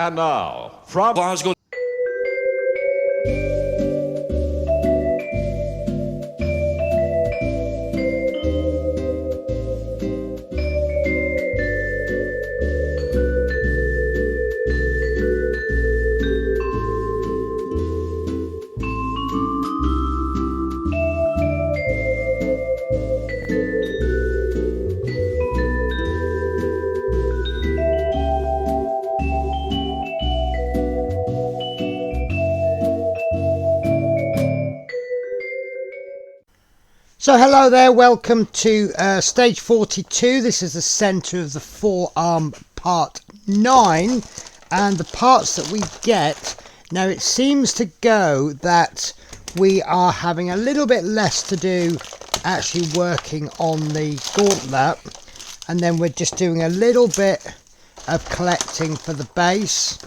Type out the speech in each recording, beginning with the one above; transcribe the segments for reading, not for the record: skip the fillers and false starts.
And now, from Glasgow. So hello there, welcome to stage 42. This is the centre of the forearm part 9, and the parts that we get. Now it seems to go that we are having a little bit less to do actually working on the gauntlet, and then we're just doing a little bit of collecting for the base,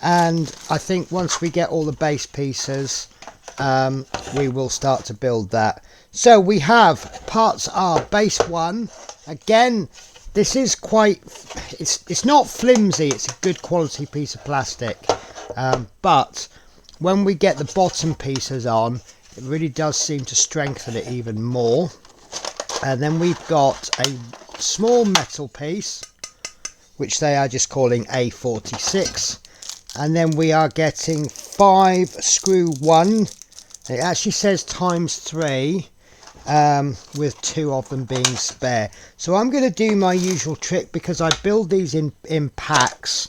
and I think once we get all the base pieces we will start to build that. So we have parts are base 1. Again, this is quite, it's not flimsy, it's a good quality piece of plastic, but when we get the bottom pieces on, it really does seem to strengthen it even more. And then we've got a small metal piece, which they are just calling A46, and then we are getting 5 screw 1. It actually says ×3, with 2 of them being spare. So I'm going to do my usual trick, because I build these in packs,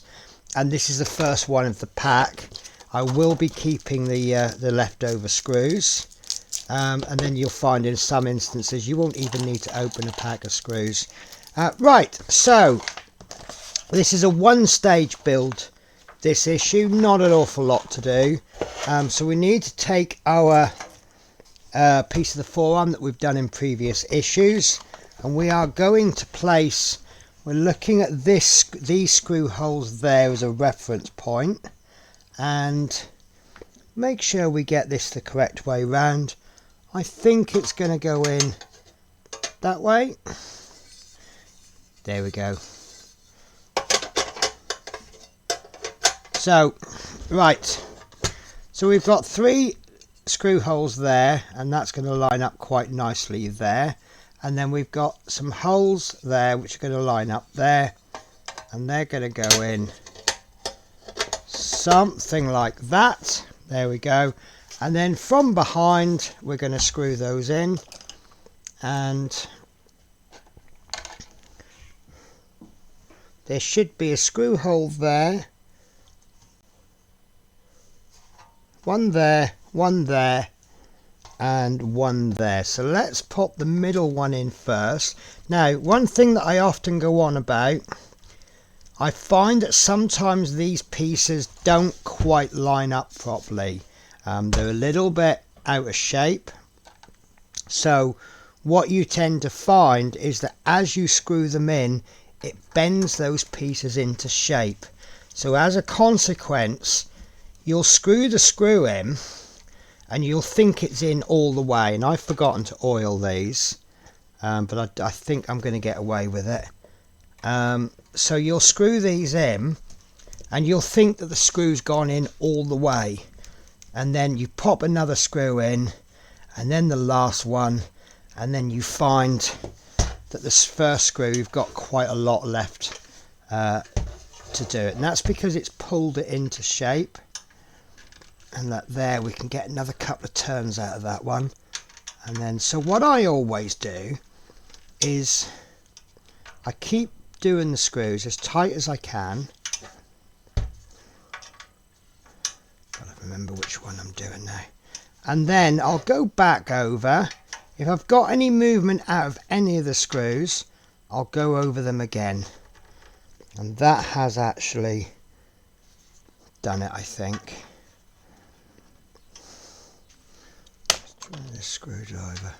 and this is the first one of the pack. I will be keeping the leftover screws, and then you'll find in some instances you won't even need to open a pack of screws. Right, so this is a one-stage build, this issue, not an awful lot to do. So we need to take our piece of the forearm that we've done in previous issues, and we are going to place, we're looking at these screw holes there as a reference point, and make sure we get this the correct way round. I think it's going to go in that way. There we go. So right, so we've got 3 screw holes there, and that's going to line up quite nicely there, and then we've got some holes there which are going to line up there, and they're going to go in something like that. There we go. And then from behind we're going to screw those in, and there should be a screw hole there, one there, one there, and one there. So let's pop the middle one in first. Now, one thing that I often go on about, I find that sometimes these pieces don't quite line up properly. They're a little bit out of shape. So what you tend to find is that as you screw them in, it bends those pieces into shape. So as a consequence, you'll screw the screw in, and you'll think it's in all the way, and I've forgotten to oil these, but I think I'm going to get away with it. So you'll screw these in, and you'll think that the screw's gone in all the way, and then you pop another screw in, and then the last one, and then you find that this first screw, you've got quite a lot left to do it, and that's because it's pulled it into shape. And that there, we can get another couple of turns out of that one. And then, so what I always do is I keep doing the screws as tight as I can. Gotta remember which one I'm doing now. And then I'll go back over. If I've got any movement out of any of the screws, I'll go over them again. And that has actually done it, I think. This screwdriver.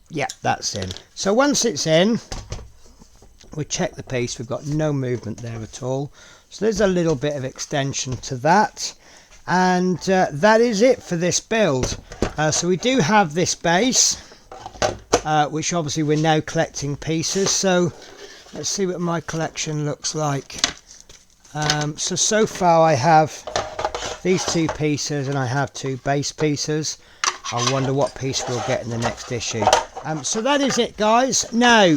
Yeah, that's in. So once it's in, we check the piece. We've got no movement there at all. So there's a little bit of extension to that. And that is it for this build. So we do have this base, which obviously we're now collecting pieces. So let's see what my collection looks like. So far I have these 2 pieces and I have 2 base pieces. I wonder what piece we'll get in the next issue. So that is it, guys. Now,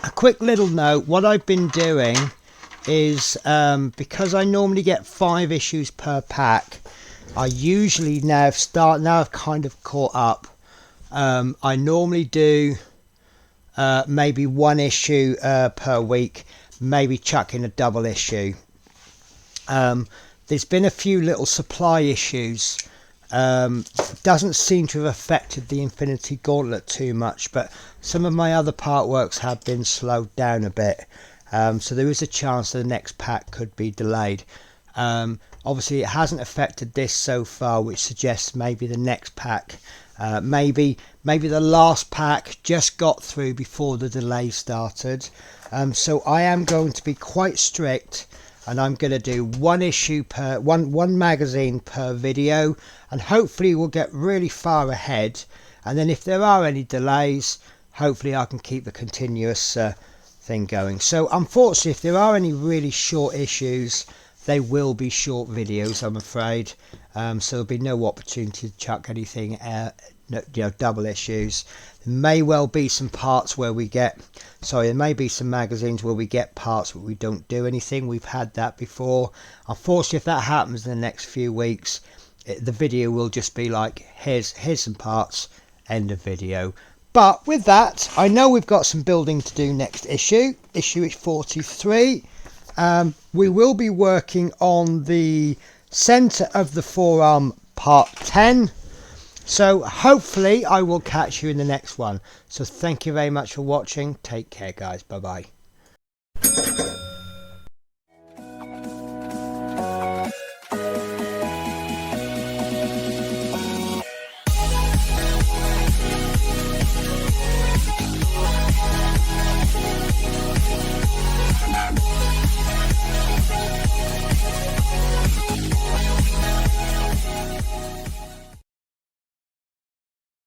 a quick little note. What I've been doing is, because I normally get 5 issues per pack, I usually now I've kind of caught up. I normally do maybe 1 issue per week, maybe chuck in a double issue. There's been a few little supply issues. Doesn't seem to have affected the Infinity Gauntlet too much, but some of my other part works have been slowed down a bit. So there is a chance the next pack could be delayed. Obviously it hasn't affected this so far, which suggests maybe the next pack, maybe the last pack just got through before the delay started. So I am going to be quite strict, and I'm going to do 1 issue per one magazine per video, and hopefully we'll get really far ahead. And then if there are any delays, hopefully I can keep the continuous thing going. So unfortunately, if there are any really short issues, they will be short videos, I'm afraid. So there'll be no opportunity to chuck anything, double issues. There may well be some parts where we get, there may be some magazines where we get parts but we don't do anything. We've had that before. Unfortunately, if that happens in the next few weeks, the video will just be like, here's some parts, end of video. But with that, I know we've got some building to do next issue. Issue is 43. We will be working on the centre of the forearm part 10. So hopefully I will catch you in the next one. So thank you very much for watching. Take care, guys. Bye bye.